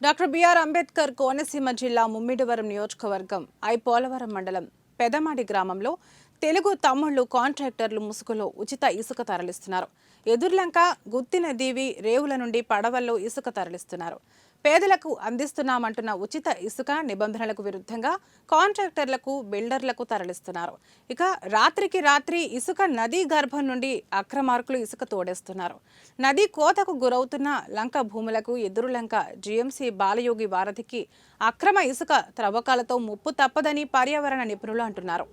Doctor BR Ambedkar Konaseema జిల్లా ముమ్మిడివరం నియోజకవర్గం పోలవరం మండలం పెదమాడి గ్రామంలో తెలుగు తమ్ముళ్లు కాంట్రాక్టర్లు ముసుగులో ఉచిత ఇసుక తరలిస్తున్నారు. ఎదుర్లంక గుత్తిన దీవి రేవుల నుండి పడవల్లో ఇసుక తరలిస్తున్నారు. పేదలకు అందిస్తున్నామంటున్న ఉచిత ఇసుక నిబంధనలకు విరుద్ధంగా కాంట్రాక్టర్లకు బిల్డర్లకు తరలిస్తున్నారు. ఇక రాత్రికి రాత్రి ఇసుక నదీ గర్భం నుండి అక్రమార్కులు ఇసుక తోడేస్తున్నారు. నదీ కోతకు గురవుతున్న లంక భూములకు ఎదురులంక జీఎంసీ బాలయోగి వారధికి అక్రమ ఇసుక త్రవ్వకాలతో ముప్పు తప్పదని పర్యావరణ నిపుణులు అంటున్నారు.